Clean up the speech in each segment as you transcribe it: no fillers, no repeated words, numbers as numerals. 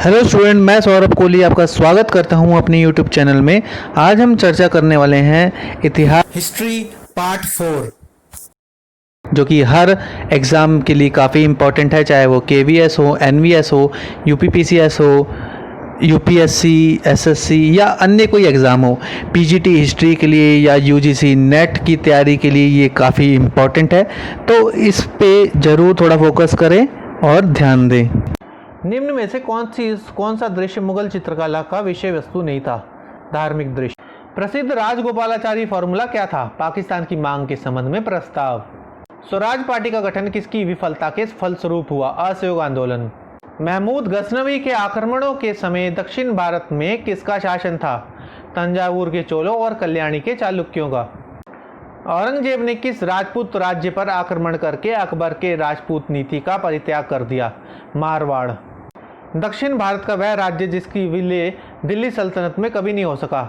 Hello student, मैं सौरभ कोहली आपका स्वागत करता हूं अपने यूट्यूब चैनल में। आज हम चर्चा करने वाले हैं इतिहास हिस्ट्री पार्ट 4। जो कि हर एग्ज़ाम के लिए काफ़ी इम्पोर्टेंट है, चाहे वो केवीएस हो, एनवीएस हो, यूपीपीसीएस हो, यूपीएससी, एसएससी या अन्य कोई एग्ज़ाम हो। पीजीटी हिस्ट्री के लिए या यूजीसी नेट की तैयारी के लिए ये काफ़ी इम्पोर्टेंट है, तो इस पे ज़रूर थोड़ा फोकस करें और ध्यान दें। निम्न में से कौन सा दृश्य मुगल चित्रकला का विषय वस्तु नहीं था? धार्मिक दृश्य। प्रसिद्ध राजगोपालाचारी फॉर्मूला क्या था? पाकिस्तान की मांग के संबंध में प्रस्ताव। स्वराज पार्टी का गठन किसकी विफलता के फलस्वरूप हुआ? असहयोग आंदोलन। महमूद गजनवी के आक्रमणों के समय दक्षिण भारत में किसका शासन था? तंजावुर के चोलों और कल्याणी के चालुक्यों का। औरंगजेब ने किस राजपूत राज्य पर आक्रमण करके अकबर के राजपूत नीति का परित्याग कर दिया? मारवाड़। दक्षिण भारत का वह राज्य जिसकी विलय दिल्ली सल्तनत में कभी नहीं हो सका?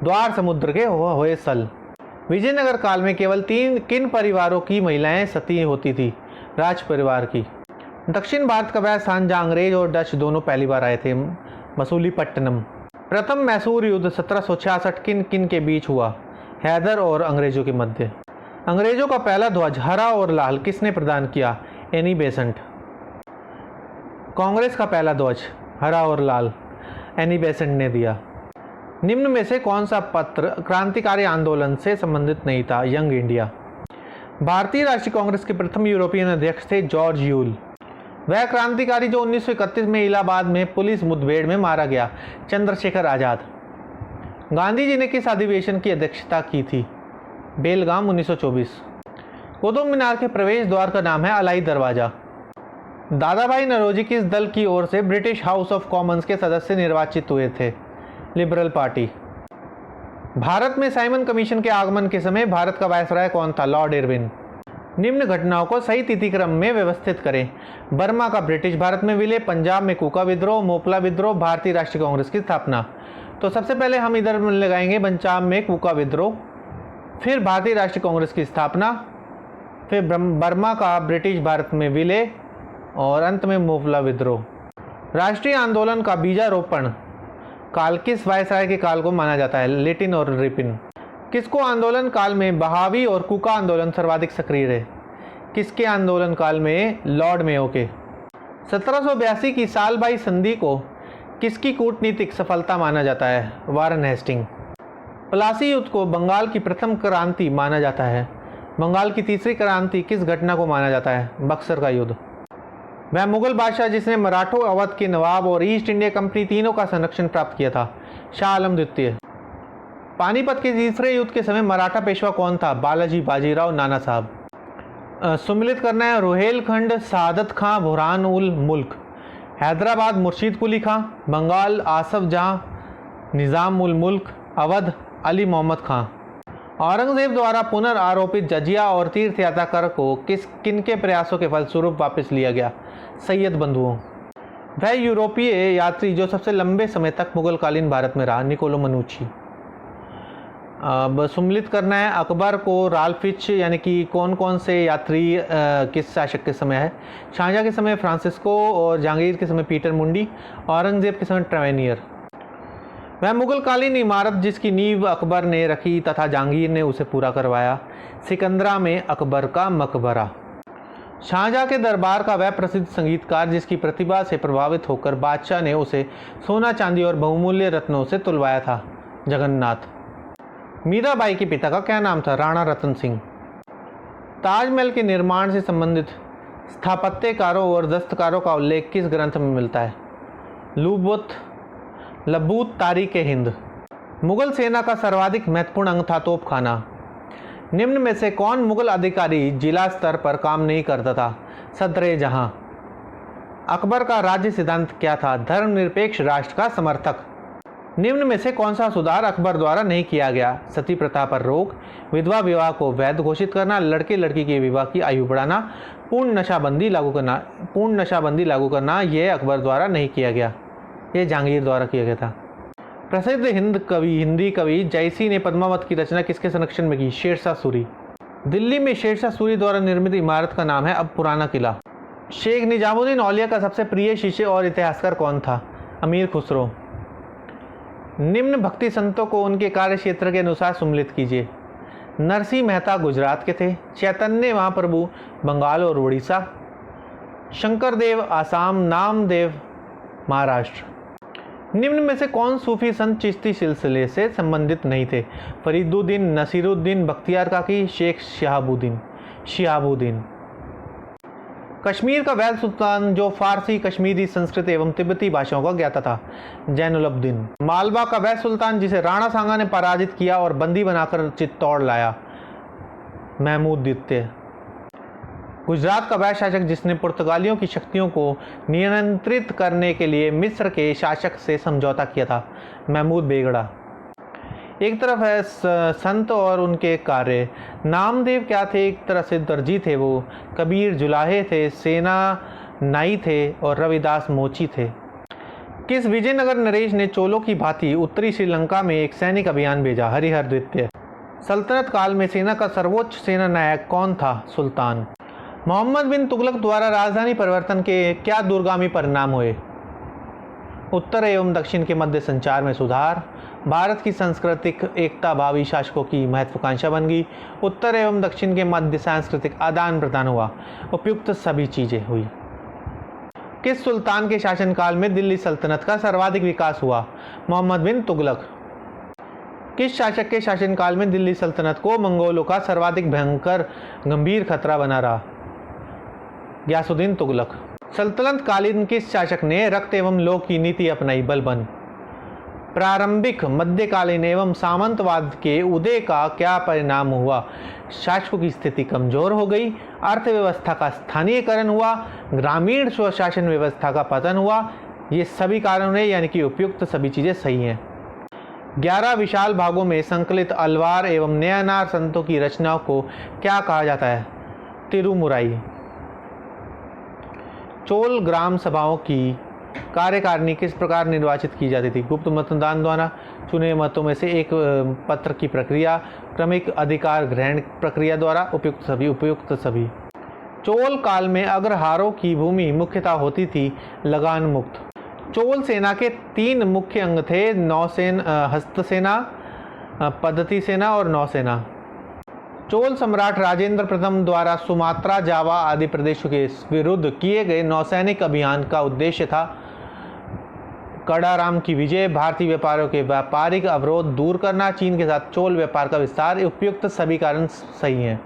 द्वार समुद्र के होयसल। विजयनगर काल में केवल किन परिवारों की महिलाएं सती होती थी? राज परिवार की। दक्षिण भारत का वह स्थान जहां अंग्रेज और डच दोनों पहली बार आए थे? मसूलीपट्टनम। प्रथम मैसूर युद्ध 1766 किन के बीच हुआ? हैदर और अंग्रेजों के मध्य। अंग्रेजों का पहला ध्वज हरा और लाल किसने प्रदान किया? Annie Besant. कांग्रेस का पहला ध्वज हरा और लाल एनी बेसेंट ने दिया। निम्न में से कौन सा पत्र क्रांतिकारी आंदोलन से संबंधित नहीं था? Young India. भारतीय राष्ट्रीय कांग्रेस के प्रथम यूरोपियन अध्यक्ष थे जॉर्ज यूल। वह क्रांतिकारी जो 1931 में इलाहाबाद में पुलिस मुठभेड़ में मारा गया? चंद्रशेखर आजाद। गांधी जी ने किस अधिवेशन की अध्यक्षता की थी? बेलगाम 1924। कुतुब मीनार के प्रवेश द्वार का नाम है अलाई दरवाजा। दादा भाई नौरोजी किस दल की ओर से ब्रिटिश हाउस ऑफ कॉमन्स के सदस्य निर्वाचित हुए थे? Liberal party. भारत में साइमन कमीशन के आगमन के समय भारत का वायसराय कौन था? Lord Irwin. निम्न घटनाओं को सही तिथि क्रम में व्यवस्थित करें। बर्मा का ब्रिटिश भारत में विलय, पंजाब में कूका विद्रोह, मोपला विद्रोह, भारतीय राष्ट्रीय कांग्रेस की स्थापना। तो सबसे पहले हम इधर लगाएंगे पंजाब में कूका विद्रोह, फिर भारतीय राष्ट्रीय कांग्रेस की स्थापना, फिर बर्मा का ब्रिटिश भारत में विलय और अंत में मोपला विद्रोह। राष्ट्रीय आंदोलन का बीजारोपण काल किस वायसराय के काल को माना जाता है? लेटिन और रिपिन। किसको आंदोलन काल में बहावी और कूका आंदोलन सर्वाधिक सक्रिय रहे? किसके आंदोलन काल में? लॉर्ड मेयो के। 1782 की सालबाई संधि को किसकी कूटनीतिक सफलता माना जाता है? वारन हेस्टिंग। प्लासी युद्ध को बंगाल की प्रथम क्रांति माना जाता है। बंगाल की तीसरी क्रांति किस घटना को माना जाता है? बक्सर का युद्ध। वह मुगल बादशाह जिसने मराठों, अवध के नवाब और ईस्ट इंडिया कंपनी तीनों का संरक्षण प्राप्त किया था? शाह आलम द्वितीय। पानीपत के तीसरे युद्ध के समय मराठा पेशवा कौन था? बालाजी बाजीराव नाना साहब। सम्मिलित करना है। रोहेलखंड सादत खां बुरहान उल मुल्क। हैदराबाद मुर्शीद कुली खां। बंगाल आसफ जहां निज़ाम उल मुल्क। अवध अली मोहम्मद खां। औरंगजेब द्वारा पुनर्आरोपित जजिया और तीर्थ यात्रा कर को किनके प्रयासों के फलस्वरूप वापस लिया गया? सैयद बंधुओं। वह यूरोपीय यात्री जो सबसे लंबे समय तक मुगलकालीन भारत में रहा? निकोलो मनुची। अब सम्मिलित करना है अकबर को राल्फिच, यानी कि कौन कौन से यात्री किस शासक के समय है? शाहजहाँ के समय फ्रांसिस्को और जहांगीर के समय पीटर मुंडी, औरंगजेब के समय ट्रेवेनियर। वह मुगलकालीन इमारत जिसकी नींव अकबर ने रखी तथा जहांगीर ने उसे पूरा करवाया? सिकंदरा में अकबर का मकबरा। शाहजहाँ के दरबार का वह प्रसिद्ध संगीतकार जिसकी प्रतिभा से प्रभावित होकर बादशाह ने उसे सोना, चांदी और बहुमूल्य रत्नों से तुलवाया था? जगन्नाथ। मीराबाई के पिता का क्या नाम था? राणा रतन सिंह। ताजमहल के निर्माण से संबंधित स्थापत्यकारों और दस्तकारों का उल्लेख किस ग्रंथ में मिलता है? लबूत तारीख हिंद। मुगल सेना का सर्वाधिक महत्वपूर्ण अंग था तोपखाना। निम्न में से कौन मुगल अधिकारी जिला स्तर पर काम नहीं करता था? सदरे जहां। अकबर का राज्य सिद्धांत क्या था? धर्मनिरपेक्ष राष्ट्र का समर्थक। निम्न में से कौन सा सुधार अकबर द्वारा नहीं किया गया? सती प्रथा पर रोक, विधवा विवाह को वैध घोषित करना, लड़के लड़की के विवाह की आयु बढ़ाना, पूर्ण नशाबंदी लागू करना यह अकबर द्वारा नहीं किया गया, यह जहांगीर द्वारा किया गया था। प्रसिद्ध हिंदी कवि जयसी ने पद्मावत की रचना किसके संरक्षण में की? शेरशाह सूरी। दिल्ली में शेरशाह सूरी द्वारा निर्मित इमारत का नाम है अब पुराना किला। शेख निजामुद्दीन औलिया का सबसे प्रिय शिष्य और इतिहासकार कौन था? अमीर खुसरो। निम्न भक्ति संतों को उनके कार्य क्षेत्र के अनुसार सम्मिलित कीजिए। नरसिंह मेहता गुजरात के थे, चैतन्य महाप्रभु बंगाल और उड़ीसा, शंकरदेव आसाम, नामदेव महाराष्ट्र। निम्न में से कौन सूफी संत चिश्ती सिलसिले से संबंधित नहीं थे? फरीदुद्दीन, नसीरुद्दीन, बख्तियार काकी, शेख शिहाबुद्दीन। कश्मीर का वैल सुल्तान जो फारसी, कश्मीरी, संस्कृत एवं तिब्बती भाषाओं का ज्ञाता था, जैनुलब्दीन। मालवा का वह सुल्तान जिसे राणा सांगा ने पराजित किया और बंदी बनाकर चित्तौड़ लाया, महमूद द्वितीय। गुजरात का वह शासक जिसने पुर्तगालियों की शक्तियों को नियंत्रित करने के लिए मिस्र के शासक से समझौता किया था, महमूद बेगड़ा। एक तरफ है संत और उनके कार्य। नामदेव क्या थे? एक तरह से दर्जी थे वो, कबीर जुलाहे थे, सेना नाई थे और रविदास मोची थे। किस विजयनगर नरेश ने चोलों की भांति उत्तरी श्रीलंका में एक सैनिक अभियान भेजा? हरिहर द्वितीय। सल्तनत काल में सेना का सर्वोच्च सेना नायक कौन था? सुल्तान। मोहम्मद बिन तुगलक द्वारा राजधानी परिवर्तन के क्या दूरगामी परिणाम हुए? उत्तर एवं दक्षिण के मध्य संचार में सुधार, भारत की सांस्कृतिक एकता भावी शासकों की महत्वाकांक्षा बन गई, उत्तर एवं दक्षिण के मध्य सांस्कृतिक आदान प्रदान हुआ, उपयुक्त सभी चीजें हुई। किस सुल्तान के शासनकाल में दिल्ली सल्तनत का सर्वाधिक विकास हुआ? मोहम्मद बिन तुगलक। किस शासक के शासनकाल में दिल्ली सल्तनत को मंगोलों का सर्वाधिक भयंकर गंभीर खतरा बना रहा? गयासुद्दीन तुगलक। सल्तनत कालीन किस शासक ने रक्त एवं लोक की नीति अपनाई? बलबन। प्रारंभिक, मध्यकालीन एवं सामंतवाद के उदय का क्या परिणाम हुआ? शासकों की स्थिति कमजोर हो गई, अर्थव्यवस्था का स्थानीयकरण हुआ, ग्रामीण स्वशासन व्यवस्था का पतन हुआ। ये सभी कारण हैं, यानी कि उपयुक्त सभी चीजें सही हैं। 11 विशाल भागों में संकलित अलवार एवं नयनार संतों की रचनाओं को क्या कहा जाता है? तिरुमुराई। चोल ग्राम सभाओं की कार्यकारिणी किस प्रकार निर्वाचित की जाती थी? गुप्त मतदान द्वारा, चुने मतों में से एक पत्र की प्रक्रिया, क्रमिक अधिकार ग्रहण प्रक्रिया द्वारा, उपयुक्त सभी। चोल काल में अग्रहारों की भूमि मुख्यतः होती थी लगान मुक्त। चोल सेना के 3 मुख्य अंग थे, हस्तसेना, पद्धति सेना और नौसेना। चोल सम्राट राजेंद्र प्रथम द्वारा सुमात्रा, जावा आदि प्रदेशों के विरुद्ध किए गए नौसैनिक अभियान का उद्देश्य था कड़ाराम की विजय, भारतीय व्यापारियों के व्यापारिक अवरोध दूर करना, चीन के साथ चोल व्यापार का विस्तार। उपयुक्त सभी कारण सही हैं।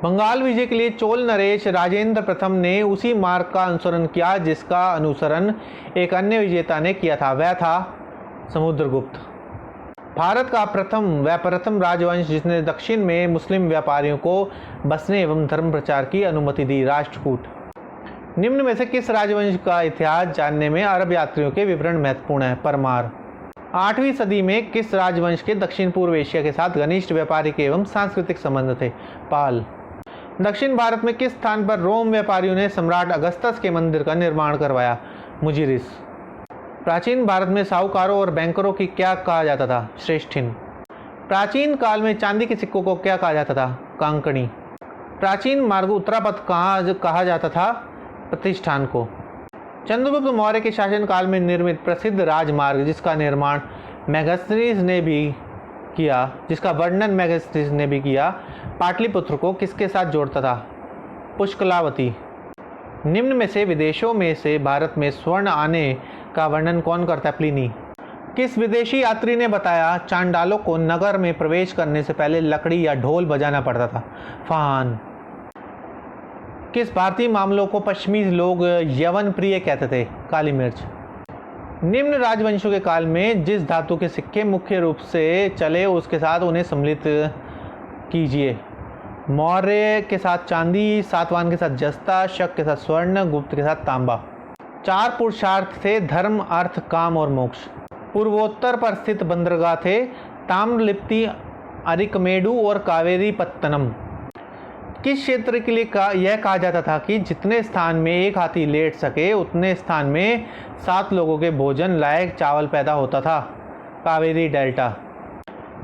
बंगाल विजय के लिए चोल नरेश राजेंद्र प्रथम ने उसी मार्ग का अनुसरण किया जिसका अनुसरण एक अन्य विजेता ने किया था, वह था समुद्रगुप्त। भारत का प्रथम राजवंश जिसने दक्षिण में मुस्लिम व्यापारियों को बसने एवं धर्म प्रचार की अनुमति दी, राष्ट्रकूट। निम्न में से किस राजवंश का इतिहास जानने में अरब यात्रियों के विवरण महत्वपूर्ण है? परमार। 8वीं सदी में किस राजवंश के दक्षिण पूर्व एशिया के साथ घनिष्ठ व्यापारिक एवं सांस्कृतिक संबंध थे? पाल। दक्षिण भारत में किस स्थान पर रोम व्यापारियों ने सम्राट अगस्तस के मंदिर का निर्माण करवाया? मुजिरिस। प्राचीन भारत में साहूकारों और बैंकरों की क्या कहा जाता था? श्रेष्ठिन। प्राचीन काल में चांदी के सिक्कों को क्या कहा जाता था? कांकणी। प्राचीन मार्ग उत्तरापथ कहा जाता था? प्रतिष्ठान को। चंद्रगुप्त मौर्य के शासनकाल में निर्मित प्रसिद्ध राजमार्ग जिसका निर्माण मेगास्थनीज ने भी किया, जिसका वर्णन मेगास्थनीज ने भी किया, पाटलिपुत्र को किसके साथ जोड़ता था? पुष्कलावती। निम्न में से विदेशों में से भारत में स्वर्ण आने का वर्णन कौन करता है? प्लिनी। किस विदेशी यात्री ने बताया चांडालों को नगर में प्रवेश करने से पहले लकड़ी या ढोल बजाना पड़ता था? फाहान। किस भारतीय मामलों को पश्चिमी लोग यवन प्रिय कहते थे? काली मिर्च। निम्न राजवंशों के काल में जिस धातु के सिक्के मुख्य रूप से चले उसके साथ उन्हें सम्मिलित कीजिए। मौर्य के साथ चांदी, सातवाहन के साथ जस्ता, शक के साथ स्वर्ण, गुप्त के साथ तांबा। 4 पुरुषार्थ थे, धर्म, अर्थ, काम और मोक्ष। पूर्वोत्तर पर स्थित बंदरगाह थे ताम्रलिप्ति, अरिकमेडु और कावेरी पत्तनम। किस क्षेत्र के लिए यह कहा जाता था कि जितने स्थान में एक हाथी लेट सके उतने स्थान में 7 लोगों के भोजन लायक चावल पैदा होता था? कावेरी डेल्टा।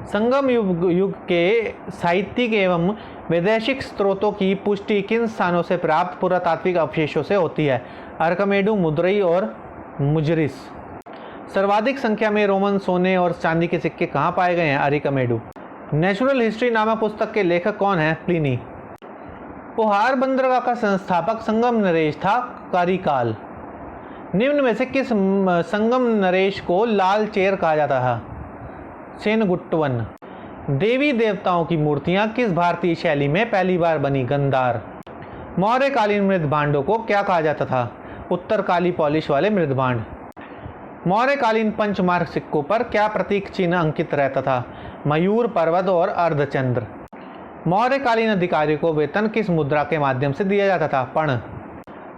संगम युग के साहित्यिक एवं वैदेशिक स्रोतों की पुष्टि किन स्थानों से प्राप्त पुरातात्विक अवशेषों से होती है? अरकमेडु, मुद्रई और मुजरिस। सर्वाधिक संख्या में रोमन सोने और चांदी के सिक्के कहाँ पाए गए हैं? अरिकमेडु। नेचुरल हिस्ट्री नामक पुस्तक के लेखक कौन है? प्लिनी। पुहार बंदरगाह का संस्थापक संगम नरेश था? कारिकाल। निम्न में से किस संगम नरेश को लाल चेर कहा जाता है? सेनगुट्टवन। देवी देवताओं की मूर्तियां किस भारतीय शैली में पहली बार बनी? गंधार। मौर्यकालीन मृदभांडों को क्या कहा जाता था? उत्तर काली पॉलिश वाले मृदभांड। मौर्यकालीन पंचमार्क सिक्कों पर क्या प्रतीक चिन्ह अंकित रहता था? मयूर, पर्वत और अर्धचंद्र। मौर्यकालीन अधिकारियों को वेतन किस मुद्रा के माध्यम से दिया जाता था? पण।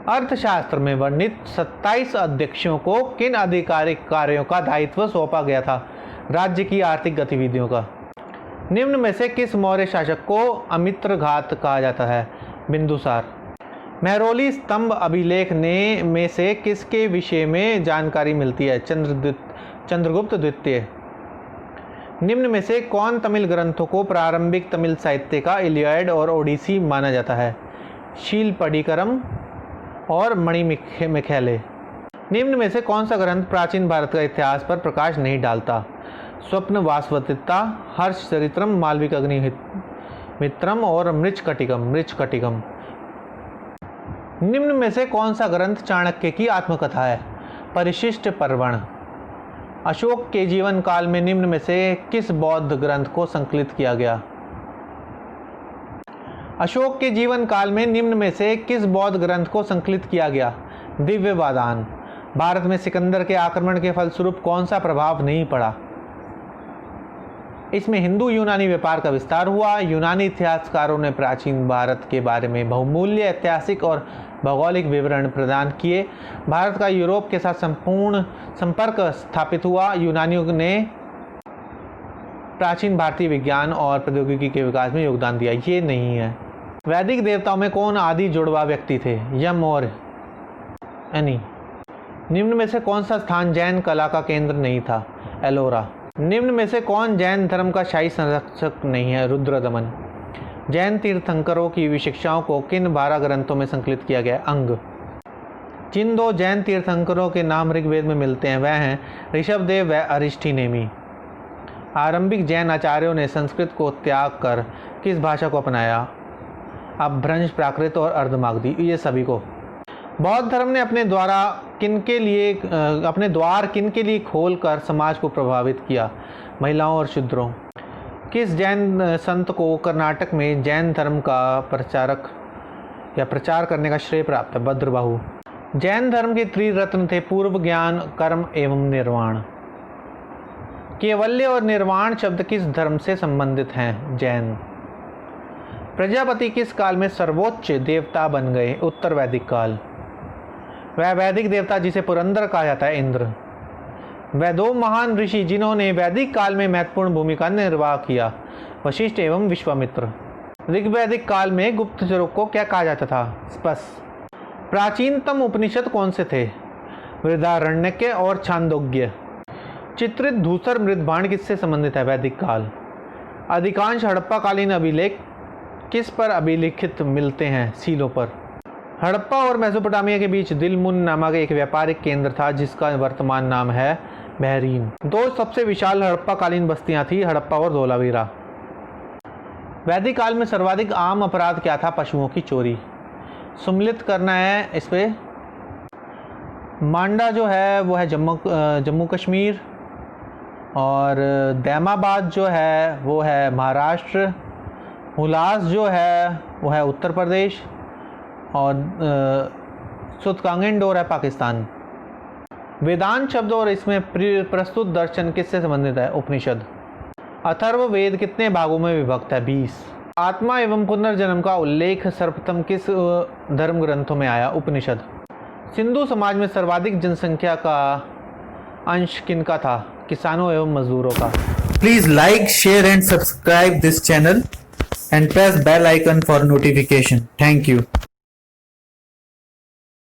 अर्थशास्त्र में वर्णित 27 अध्यक्षों को किन आधिकारिक कार्यों का दायित्व सौंपा गया था? राज्य की आर्थिक गतिविधियों का। निम्न में से किस मौर्य शासक को अमित्रघात कहा जाता है? बिंदुसार। महरौली स्तंभ अभिलेख ने में से किसके विषय में जानकारी मिलती है? चंद्रगुप्त द्वितीय। निम्न में से कौन तमिल ग्रंथों को प्रारंभिक तमिल साहित्य का इलियड और ओडिसी माना जाता है? शीलपडिकरम और मणिमेखले। निम्न में से कौन सा ग्रंथ प्राचीन भारत का इतिहास पर प्रकाश नहीं डालता? स्वप्न वासवतिता, हर्ष चरित्रम, मालविक अग्निमित्रम और मृच्छकटिकम। निम्न में से कौन सा ग्रंथ चाणक्य की आत्मकथा है? परिशिष्ट पर्वण। अशोक के जीवन काल में निम्न में से किस बौद्ध ग्रंथ को संकलित किया गया? अशोक के जीवन काल में निम्न में से किस बौद्ध ग्रंथ को संकलित किया गया? दिव्यवादान। भारत में सिकंदर के आक्रमण के फलस्वरूप कौन सा प्रभाव नहीं पड़ा? इसमें हिंदू यूनानी व्यापार का विस्तार हुआ। यूनानी इतिहासकारों ने प्राचीन भारत के बारे में बहुमूल्य ऐतिहासिक और भौगोलिक विवरण प्रदान किए। भारत का यूरोप के साथ संपूर्ण संपर्क स्थापित हुआ। यूनानियों ने प्राचीन भारतीय विज्ञान और प्रौद्योगिकी के विकास में योगदान दिया। ये नहीं है। वैदिक देवताओं में कौन आदि जुड़वा व्यक्ति थे? यम और अनि। निम्न में से कौन सा स्थान जैन कला का केंद्र नहीं था? एलोरा। निम्न में से कौन जैन धर्म का शाही संरक्षक नहीं है? रुद्रदमन। जैन तीर्थंकरों की विशिक्षाओं को किन 12 ग्रंथों में संकलित किया गया? अंग। जिन 2 जैन तीर्थंकरों के नाम ऋग्वेद में मिलते हैं वह हैं ऋषभदेव व अरिष्टिनेमि। आरंभिक जैन आचार्यों ने संस्कृत को त्याग कर किस भाषा को अपनाया? अपभ्रंश, प्राकृत और अर्धमागधी। ये सभी को। बौद्ध धर्म ने अपने द्वार किनके लिए खोलकर समाज को प्रभावित किया? महिलाओं और शूद्रों। किस जैन संत को कर्नाटक में जैन धर्म का प्रचार करने का श्रेय प्राप्त है? भद्रबाहु। जैन धर्म के त्रिरत्न थे पूर्व, ज्ञान, कर्म एवं निर्वाण। केवल्य और निर्वाण शब्द किस धर्म से संबंधित हैं? जैन। प्रजापति किस काल में सर्वोच्च देवता बन गए? उत्तर वैदिक काल। वह वैदिक देवता जिसे पुरंदर कहा जाता है? इंद्र। वह 2 महान ऋषि जिन्होंने वैदिक काल में महत्वपूर्ण भूमिका निर्वाह किया? वशिष्ठ एवं विश्वामित्र। ऋग्वैदिक काल में गुप्तचरों को क्या कहा जाता था? स्पस। प्राचीनतम उपनिषद कौन से थे? बृहदारण्यक और छांदोग्य। चित्रित धूसर मृदभांड किससे संबंधित है? वैदिक काल। अधिकांश हड़प्पाकालीन अभिलेख किस पर अभिलिखित मिलते हैं? सीलों पर। हड़प्पा और मेसोपोटामिया के बीच दिलमुन नामक एक व्यापारिक केंद्र था जिसका वर्तमान नाम है बहरीन। 2 सबसे विशाल हड़प्पाकालीन बस्तियां थी, हड़प्पा और धोलावीरा। वैदिक काल में सर्वाधिक आम अपराध क्या था? पशुओं की चोरी। सम्मिलित करना है इस पे। मांडा जो है वो है जम्मू कश्मीर, और दैमाबाद जो है वो है महाराष्ट्र, हुलास जो है वो है उत्तर प्रदेश, और सुतकांगेंडोर है पाकिस्तान। वेदांत शब्द और इसमें प्रस्तुत दर्शन किससे संबंधित है? उपनिषद। अथर्ववेद कितने भागों में विभक्त है? 20। आत्मा एवं पुनर्जन्म का उल्लेख सर्वप्रथम किस धर्म ग्रंथों में आया? उपनिषद। सिंधु समाज में सर्वाधिक जनसंख्या का अंश किनका था? किसानों एवं मजदूरों का। Please like, share and subscribe this channel and press bell icon for notification. Thank you.